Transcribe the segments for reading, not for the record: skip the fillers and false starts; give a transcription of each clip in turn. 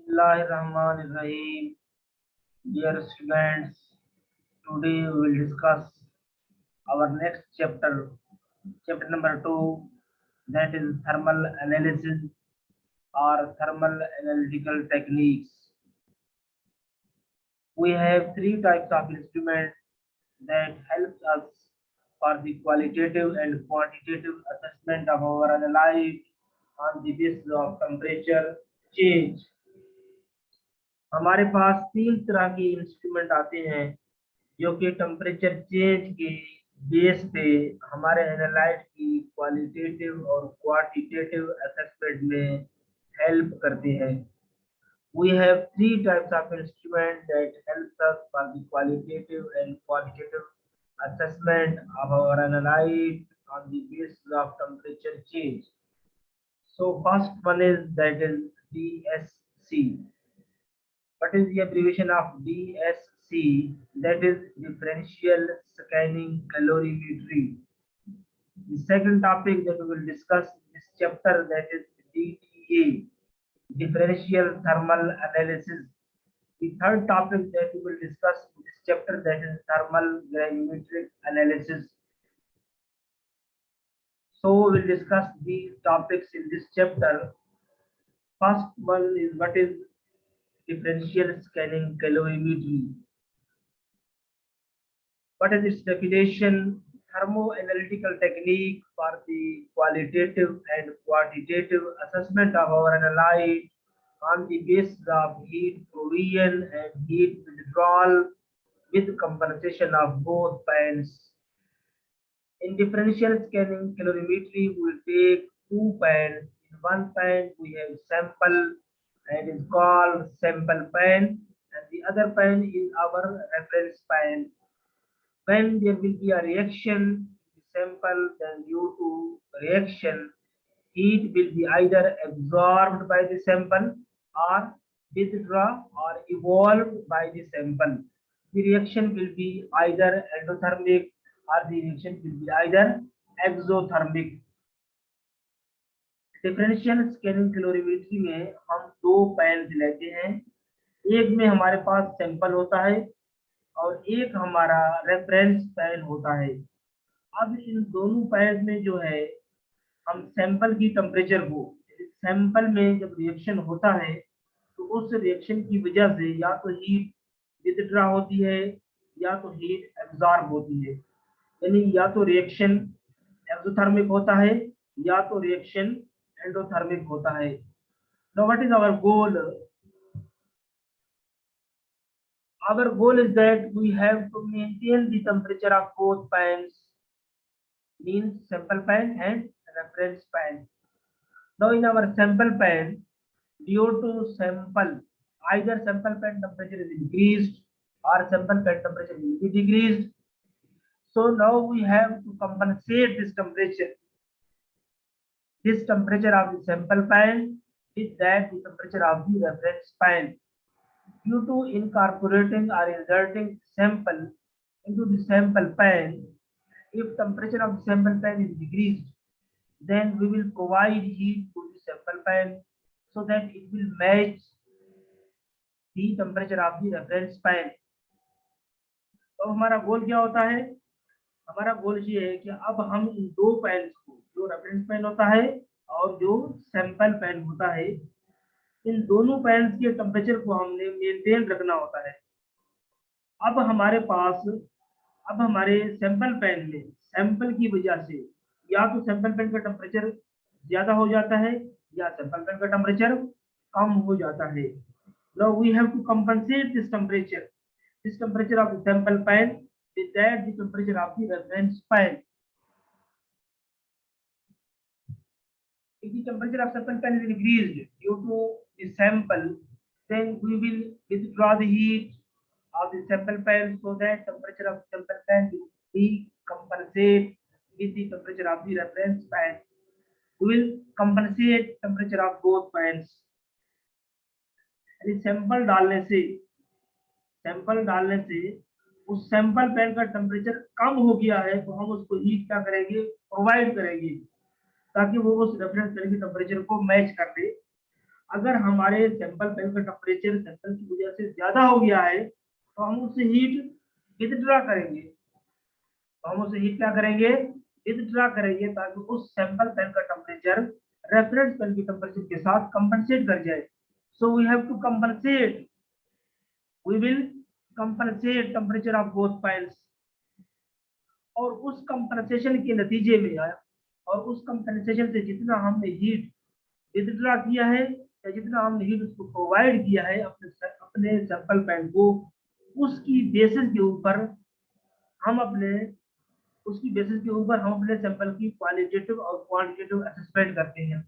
Bismillahirrahmanirrahim. Dear students, today we will discuss our next chapter, chapter number 2, that is thermal analysis or thermal analytical techniques. We have three types of instruments that helps us for the qualitative and quantitative assessment of our analyte on the basis of temperature change. हमारे पास तीन तरह के instrument आते हैं जो कि temperature change के base पे हमारे एनालाइट की क्वालिटेटिव और क्वांटिटेटिव असेसमेंट में हेल्प करते हैं. We have three types of instrument that helps us for the qualitative and quantitative assessment of our analyte on the basis of temperature change. So first one is that is DSC. What is the abbreviation of DSC? That is differential scanning calorimetry. The second topic that we will discuss in this chapter, that is DTA, differential thermal analysis. The third topic that we will discuss in this chapter, that is thermal gravimetric analysis. So we will discuss these topics in this chapter. First one is what is differential scanning calorimetry. What is its definition? Thermoanalytical technique for the qualitative and quantitative assessment of our analyte on the basis of heat provision and heat withdrawal with compensation of both pans. In differential scanning calorimetry, we will take two pans. In one pan, we have sample and is called sample pan, and the other pan is our reference pan. When there will be a reaction in the sample, then due to reaction, heat will be either absorbed by the sample or withdrawn or evolved by the sample. The reaction will be either endothermic or the reaction will be either exothermic. Differential scanning calorimetry में हम दो pan लेते हैं. एक में हमारे पास sample होता है और एक हमारा रेफरेंस पैन होता है. अब इन दोनों पैन में जो है हम सैंपल की टेम्परेचर को, सैंपल में जब रिएक्शन होता है तो उस रिएक्शन की वजह से या तो हीट विथड्रॉ होती है या तो हीट एब्जॉर्ब होती है. यानी या तो रिएक्शन एक्सोथर्मिक होता है या तो रिएक्शन एंडोथर्मिक होता है. Now what is our goal? Our goal is that we have to maintain the temperature of both pans, means sample pan and reference pan. Now in our sample pan, due to sample, either sample pan temperature is increased or sample pan temperature will be decreased. So now we have to compensate this temperature of the sample pan with that the temperature of the reference pan. Due to incorporating or inserting sample into the sample pan, if temperature of the sample pan is decreased, then we will provide heat to the sample pan so that it will match the temperature of the reference pan. तो हमारा गोल क्या होता है? हमारा गोल ये है कि अब हम इन दो पैन्स को, जो रेफरेंस पैन होता है और जो सैंपल पैन होता है, इन दोनों पैन्स के टेम्परेचर को हमने मेंटेन रखना होता है. अब हमारे सैंपल पैन में सैंपल की वजह से या तो सैंपल पैन का टेम्परेचर ज्यादा हो जाता है या सैंपल पैन का टेम्परेचर कम हो जाता है. Now we have to compensate this temperature of the sample pan with that the temperature of the reference pan. If the temperature of sample pan is increased due to the sample, then we will withdraw the heat of the sample pan so that temperature of sample pan will be compensate with the temperature of the reference pan. We will compensate temperature of both pans. Sample डालने से उस sample pan का temperature कम हो गया है तो हम उसको हीट क्या करेंगे, प्रोवाइड करेंगे ताकि वो उस रेफरेंस पैन के टेम्परेचर को मैच कर दे. अगर हमारे सैंपल पेन का टेम्परेचर सैंपल की वजह से ज्यादा हो गया है तो हम उससे हीट विथड्रा करेंगे, क्या करेंगे, विथड्रा करेंगे, ताकि उस सैंपल पेन का टेम्परेचर रेफरेंस पेन की टेम्परेचर के साथ कंपनसेट कर जाए। So we have to compensate, we will compensate temperature of both pans. और उस कंपनसेशन के नतीजे में आया, और उस कंपनसेशन से जितना हमने हीट विथड्रा किया है या जितना हमने हीट उसको प्रोवाइड किया है अपने सैंपल पेन को, उसकी बेसिस के ऊपर हम अपने उसकी बेसिस के ऊपर हम अपने सैंपल की क्वालिटेटिव और क्वांटिटेटिव असेसमेंट करते हैं,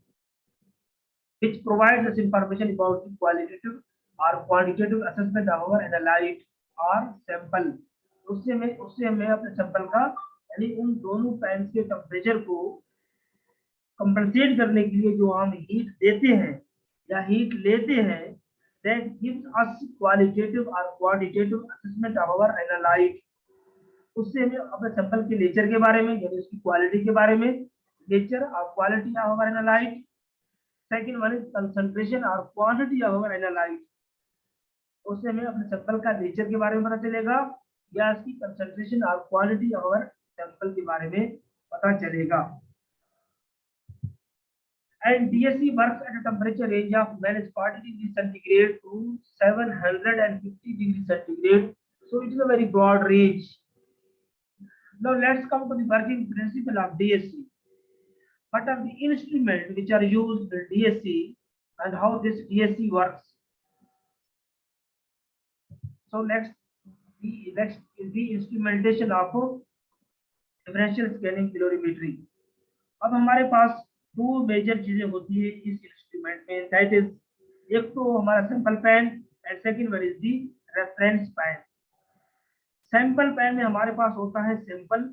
which provides us information about the qualitative or quantitative assessment of our analyte or sample। उससे हमें अपने सैंपल का यानी उन दोनों पेन के टेम्परेचर को कंपनसेट करने के लिए जो हम हीट देते हैं या हीट लेते हैं, that gives us qualitative or quantitative assessment of our analyte। उससे हमें अपने सैंपल के नेचर के बारे में यानी उसकी क्वालिटी के बारे में, नेचर और quality of our analyte. Second one is concentration और क्वांटिटी ऑफ आवर एनालाइट। उससे हमें अपने सैंपल का नेचर के बारे में पता चलेगा या इसकी कंसंट्रेशन और क्वालिटी ऑफ आवर सैंपल के बारे में पता चलेगा। And DSC works at a temperature range of -40 degrees centigrade to 750 degrees centigrade, so it is a very broad range। Now let's come to the working principle of DSC. What are the instruments which are used in DSC and how this DSC works? So next is the instrumentation of differential scanning calorimetry। अब हमारे पास दो major चीजें होती है इस instrument में, that is एक तो हमारा sample pan and second one is the reference pan. Sample pan में हमारे पास होता है सैंपल,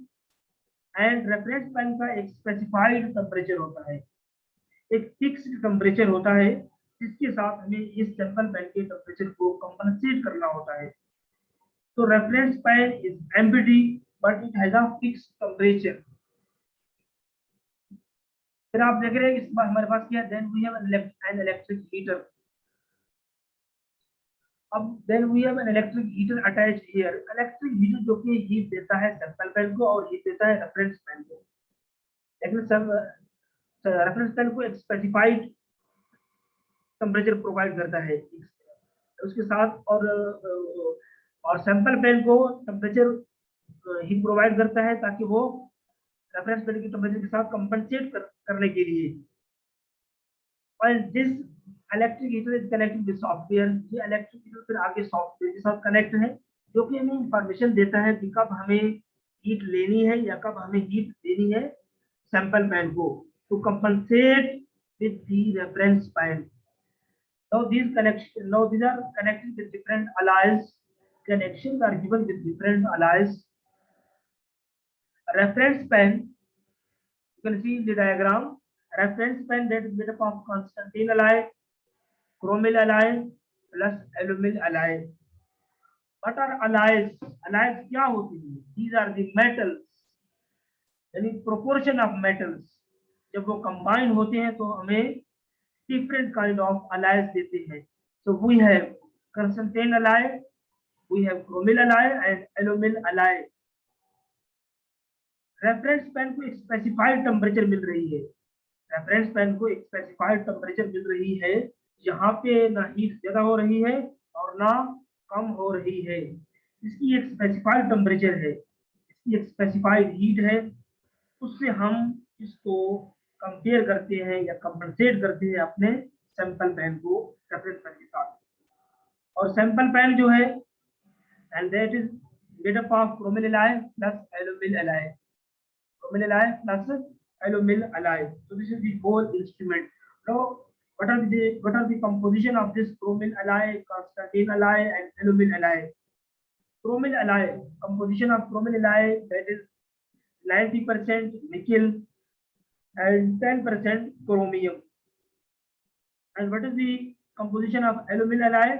एंड रेफरेंस पेन का एक स्पेसिफाइड टेम्परेचर होता है, एक फिक्स्ड टेम्परेचर होता है जिसके साथ हमें इस सैंपल पेन के टेम्परेचर को कंपनसेट करना होता है। तो reference pan is empty but it has a fixed temperature. फिर आप देख रहे हैं इस बार हमारे पास क्या है, then we have an electric heater. अब then we have an electric heater attached here. Electric heater जो कि हीट देता है सैंपल पेन को और हीट देता है रेफरेंस पेन को, लेकिन सब रेफरेंस पेन को एक स्पेसिफाइड टेम्परेचर प्रोवाइड करता है उसके साथ, और सैंपल पेन को टेम्परेचर हीट प्रोवाइड करता है ताकि वो रेफरेंस पेन की टेम्परेचर के साथ कंपनसेट करने के लिए। और this electric heater is connected with software. ये इलेक्ट्रिक हीटर फिर आगे सॉफ्टवेयर के साथ कनेक्ट है जो कि हमें इंफॉर्मेशन देता है कि कब हमें हीट लेनी है या कब हमें हीट देनी है सैंपल पेन को, to compensate with the reference pan. Now these are connected with different alloys. Connections are given with different alloys. Reference pen, you can see in the diagram. Reference pen that is made up of Constantine alloy, chromyl alloy plus alumyl alloy. What are alloys? Alloys क्या होती है? These are the metals. यानी proportion of metals. जब वो combine होते हैं तो हमें different kind of alloys देते हैं। So we have Constantine alloy, we have chromyl alloy and alumyl alloy। Reference pan को एक स्पेसिफाइड टेम्परेचर मिल रही है, रेफरेंस पेन को एक स्पेसिफाइड टेम्परेचर मिल रही है, यहाँ पे ना हीट ज्यादा हो रही है और ना कम हो रही है। इसकी एक स्पेसिफाइड टेम्परेचर है, इसकी एक स्पेसिफाइड हीट है, उससे हम इसको कंपेयर करते हैं या कंपनसेट करते हैं अपने सैंपल पेन को रेफरेंस पेन के साथ। और सैंपल पेन जो है and that is made up of chromyl alloy plus alumyl alloy, chromyl alloy plus alumyl alloy। So this is the whole instrument। Now what are the composition of this chromyl alloy, Constantine alloy and alumyl alloy? Chromyl alloy, composition of chromyl alloy, that is 90% nickel and 10% chromium। And what is the composition of alumyl alloy?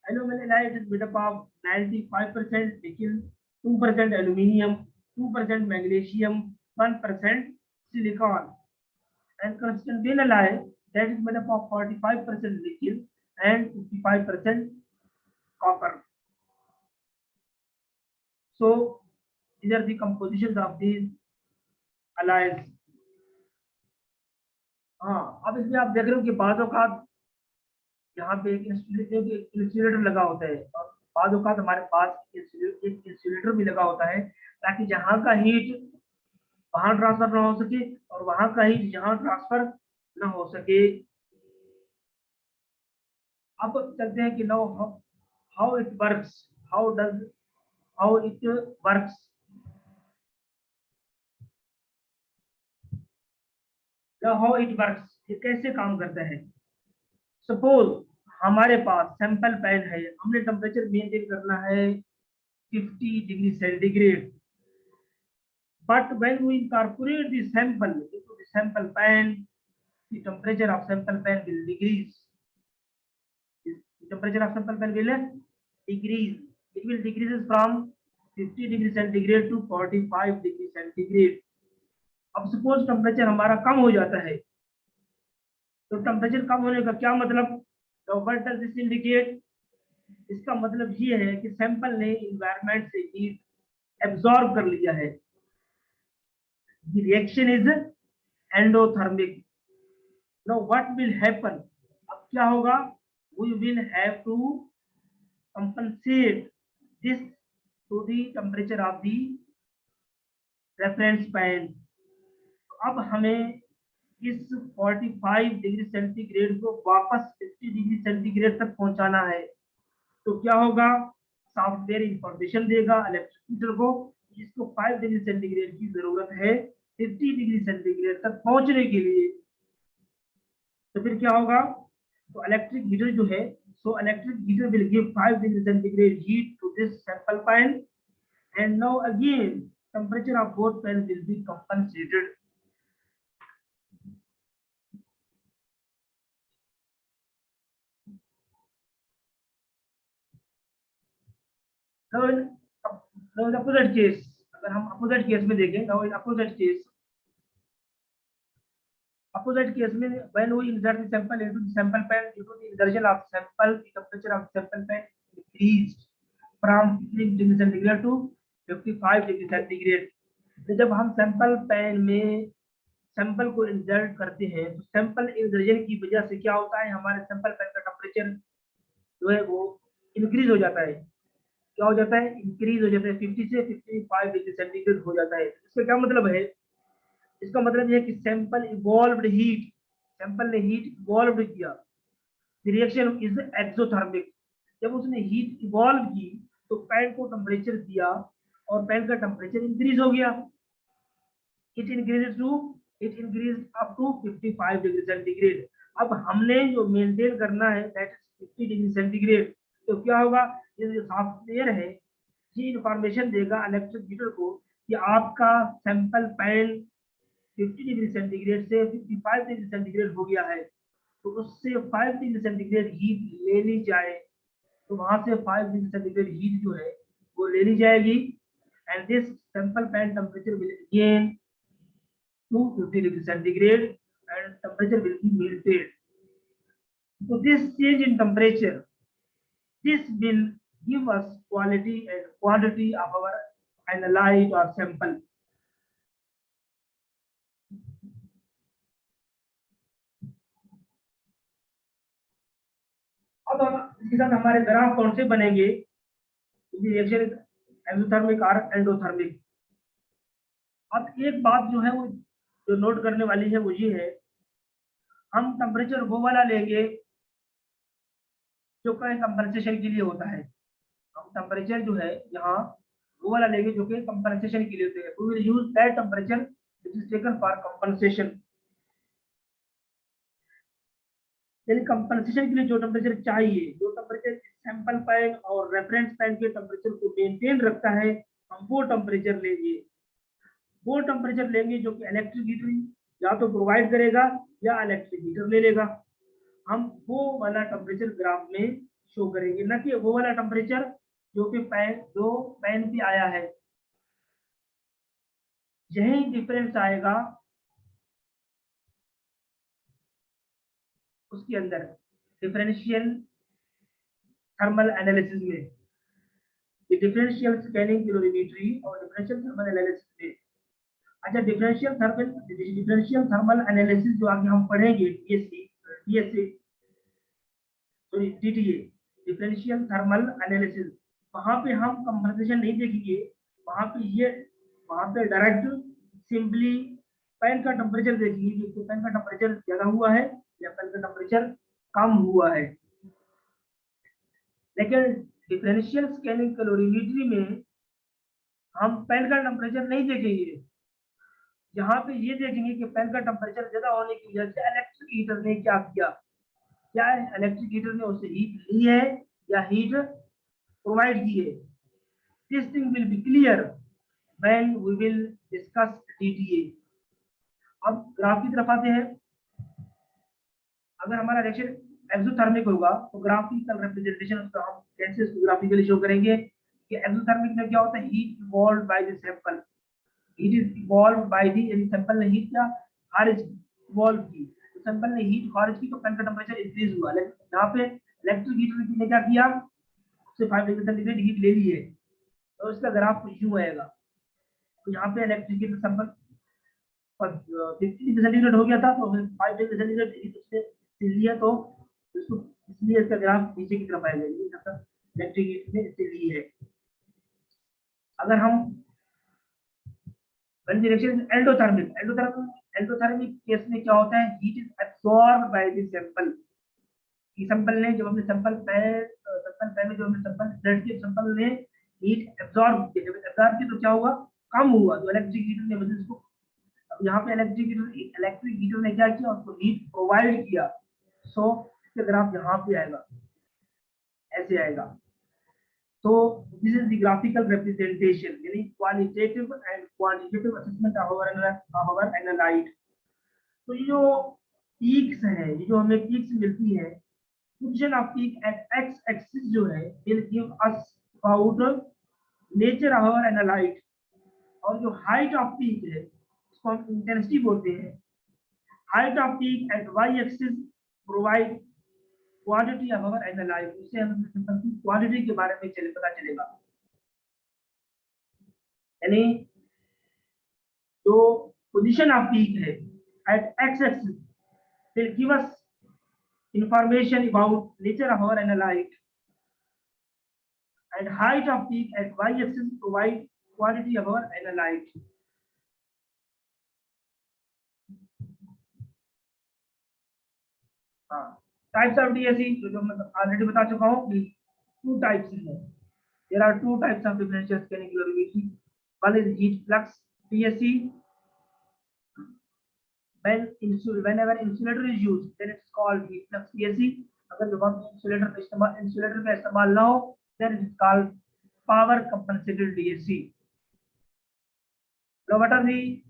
Alumyl alloy is made up of 95% nickel, 2% aluminium, 2% magnesium, 1% silicon। And Constantine alloy, that is made up of 45% nickel and 55% copper. So these are the compositions of these alloys. हाँ, अब इसमें आप देख रहे हो कि बाद औकात यहाँ पे एक इंसुलेटर लगा होता है और बाद औकात हमारे पास एक इंसुलेटर भी लगा होता है ताकि जहाँ का हीट वहां ट्रांसफर ना हो सके और वहां का हीट यहाँ ट्रांसफर ना हो सके। अब चलते हैं कि know how it works, how it works. How it works, ये कैसे काम करता है। सपोज हमारे पास सैंपल पैन है, हमने टेम्परेचर मेंटेन करना है 50 degree centigrade, but when we incorporate the sample into the sample pan, the temperature of sample pan will decrease. The temperature of sample pan will decrease. It will decrease from 50 degree centigrade to 45 degree centigrade. अब suppose temperature हमारा कम हो जाता है, तो temperature कम होने का क्या मतलब, तो व्हाट डज दिस इंडिकेट, इसका मतलब ये है कि सैंपल ने एनवायरनमेंट से हीट एब्जॉर्ब कर लिया है। The reaction is endothermic. Now what will happen, अब क्या होगा, we will have to compensate this to the temperature of the reference pan. अब हमें इस 45 डिग्री सेंटीग्रेड को वापस 50 डिग्री सेंटीग्रेड तक पहुंचाना है। तो क्या होगा, सॉफ्टवेयर इंफॉर्मेशन देगा इलेक्ट्रिक हीटर को, जिसको 5 डिग्री सेंटीग्रेड की जरूरत है 50 डिग्री सेंटीग्रेड तक पहुंचने के लिए। तो फिर क्या होगा, तो इलेक्ट्रिक हीटर जो है, so electric heater will give 5 degree centigrade heat to this sample pan and now again temperature of both pan will be compensated. now in opposite case, अगर हम अपोजिट केस में देखें, now in opposite case में when we insert the sample into the sample pan, due to the insertion of sample, the temperature of sample pan increased from 15 degree centigrade to 55 degree centigrade। तो जब हम sample pan में sample को insert करते हैं, तो sample insertion की वजह से क्या होता है, हमारे सैंपल पैन का टेम्परेचर जो है वो इंक्रीज हो जाता है। क्या हो जाता है, इंक्रीज हो जाता है, 50 से 55 डिग्री सेंटीग्रेड हो जाता है। इसका क्या मतलब है, इसका मतलब यह है कि सैंपल इवॉल्व्ड हीट, सैंपल ने हीट इवॉल्व किया, रिएक्शन इज एक्सोथर्मिक। जब उसने हीट इवॉल्व की तो पैन को टेम्परेचर दिया और पैन का टेम्परेचर इंक्रीज हो गया, it increase up to 55 degree centigrade. अब हमने जो मेंटेन करना है दैट इज 50 डिग्री सेंटीग्रेड। तो क्या होगा, ये जो सॉफ्टवेयर है ये इंफॉर्मेशन देगा इलेक्ट्रिक हीटर को कि आपका सैंपल पैन 50 डिग्री सेंटीग्रेड से 55 डिग्री सेंटीग्रेड हो गया है, तो उससे 5 डिग्री सेंटीग्रेड हीट ले ली जाए। तो वहां से 5 डिग्री सेंटीग्रेड हीट जो है वो ले ली जाएगी and this sample pan temperature will again to 50 degree centigrade and temperature will be maintained. So this change in temperature, this will give us quality and quantity of our analyte or sample. अब हम इसके साथ हमारे graph कौन से बनेंगे, reaction exothermic और endothermic. अब एक बात जो है वो जो नोट करने वाली है वो ये है, हम टेम्परेचर वो वाला लेंगे जो कहीं कंपनसेशन के लिए होता है। हम टेम्परेचर जो है यहाँ वो वाला लेंगे जो कि कंपनसेशन के लिए होते हैं। We will use that temperature which is taken for compensation. यानी कंपनसेशन के लिए जो टेम्परेचर चाहिए, जो टेम्परेचर सैंपल पैन और रेफरेंस पैन के टेम्परेचर को मेंटेन रखता है, हम वो टेम्परेचर लेंगे। वो टेम्परेचर लेंगे जो कि इलेक्ट्रिक हीटर या तो प्रोवाइड करेगा या इलेक्ट्रिक हीटर ले लेगा। हम वो वाला टेम्परेचर ग्राफ में शो करेंगे, ना कि वो वाला टेम्परेचर जो कि पैन पे आया है। यही डिफरेंस आएगा उसके अंदर डिफरेंशियल थर्मल एनालिसिस में, ये डिफरेंशियल स्कैनिंग कैलोरीमेट्री और डिफरेंशियल थर्मल एनालिसिस में। अच्छा, डिफरेंशियल थर्मल एनालिसिस जो आगे हम पढ़ेंगे DSA sorry DTA, differential thermal analysis, वहां पे हम कंपनसेशन नहीं देखेंगे। वहां पे डायरेक्ट सिंपली पैन का टेम्परेचर देखेंगे कि पैन का टेम्परेचर ज्यादा हुआ है या पैन का टेम्परेचर कम हुआ है। लेकिन डिफरेंशियल स्कैनिंग कैलोरीमेट्री में हम पैन का टेम्परेचर नहीं देखेंगे। यहाँ पे ये देखेंगे कि पैन का टेम्परेचर ज्यादा होने की वजह से इलेक्ट्रिक हीटर ने क्या किया, क्या इलेक्ट्रिक हीटर ने उससे हीट ली है या हीट प्रोवाइड की है। This thing will be clear when we will discuss DTA. अब ग्राफ की तरफ आते हैं। अगर हमारा रिएक्शन एक्सोथर्मिक होगा तो ग्राफिकल रिप्रेजेंटेशन उसका हम कैसे इसको ग्राफिकली शो करेंगे कि एक्सोथर्मिक में क्या होता है, heat evolve by the sample, heat is evolve by the sample ने हीट क्या खारिज इवॉल्व की, तो सैंपल ने हीट खारिज की तो पैन का टेंपरेचर इंक्रीज हुआ। लेकिन यहाँ पे इलेक्ट्रिक हीटर ने क्या किया, उससे 5 डिग्री सेंटीग्रेड हीट ले ली है, तो इसका ग्राफ यूं आएगा। तो यहाँ पे electric heater sample 50 degree centigrade हो गया था तो 5 डिग्री सेंटीग्रेड हीट उससे लिया, तो इसको इसलिए इसका ग्राफ नीचे की तरफ आएगा, ये मतलब इलेक्ट्रिक हीट ने इससे ली है। अगर हम when the reaction is endothermic case में क्या होता है, heat is absorb by the sample. कि सैंपल ने जब हमने सैंपल में जो हमने सैंपल ब्लड के सैंपल ने हीट एब्सॉर्ब किया, जब एब्सॉर्ब किया तो क्या हुआ, कम हुआ। तो इलेक्ट्रिक हीटर ने वजह इसको, अब यहाँ पे इलेक्ट्रिक हीटर ने क्या किया, उसको हीट प्रोवाइड किया। सो इसका ग्राफ यहाँ पे आएगा, ऐसे आएगा। So this is the graphical representation, यानी qualitative and quantitative assessment of our analyte। तो ये जो peaks हैं, ये जो हमें peaks मिलती है, position of peak at x axis जो है will give us about nature of our analyte, और जो height of peak है उसको हम intensity बोलते हैं। height of peak at y axis provide quantity of our analyse, उससे हमें क्वांटिटी के बारे में पता चलेगा। यानी जो पोजीशन ऑफ पीक है at X axis will give us information about nature of our analyte, and height of peak at Y axis provide quantity of our analyte. हाँ, टाइप्स ऑफ डीएसई जो मैं ऑलरेडी बता चुका हूँ कि 2 types हैं। There are 2 types of differential scanning calorimetry. One is heat flux DSC. Whenever insulator is used, then it's called heat flux DSC. अगर जब हम insulator का इस्तेमाल ना हो, then it is called power compensated DSC. Now what are the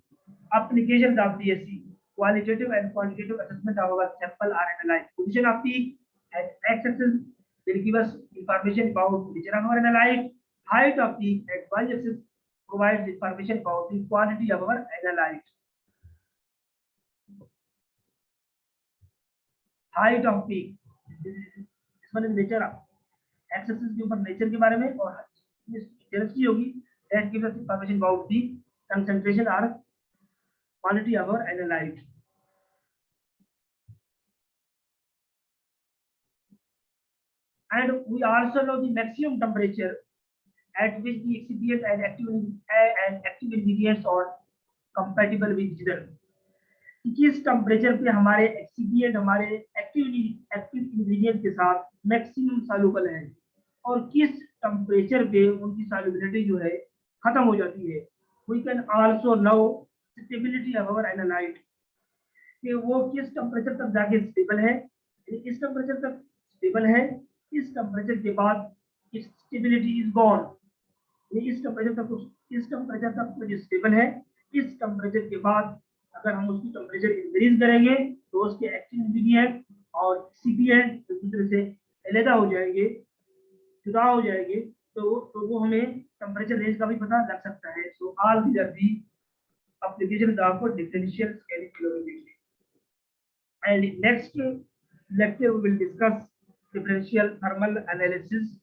applications of DSC? Qualitative and quantitative assessment of our sample are analyzed. Position of peak at x-axis will give us information about nature of our analyte. Height of peak at y-axis provides information about the quantity of our analyte. Height of peak, this one is nature of x-axis के ऊपर nature के बारे में, और intensity होगी that gives us information about the concentration or quantity of our analyte. And we also know the maximum temperature at which the excipient and active ingredients are compatible with each other. किस temperature पे हमारे excipient हमारे active ingredient के साथ maximum soluble है, और किस temperature पे उनकी सॉल्युबिलिटी जो है खत्म हो जाती है। We can also know stability of our analyte, कि वो किस टेम्परेचर तक जाके स्टेबल है, इस टेम्परेचर तक स्टेबल है, इस टेम्परेचर के बाद स्टेबिलिटी इज गॉन। इस टेम्परेचर तक जो स्टेबल है, इस टेम्परेचर के बाद अगर हम उसकी टेम्परेचर इंक्रीज करेंगे तो उसके एक्टिव इंग्रेडिएंट और एक्सिपिएंट एक दूसरे से अलग हो जाएंगे, जुदा हो जाएंगे, तो वो हमें टेम्परेचर रेंज का भी पता लग सकता है। So all these are the applications of differential scaling calorimetry. And next lecture we will discuss differential thermal analysis.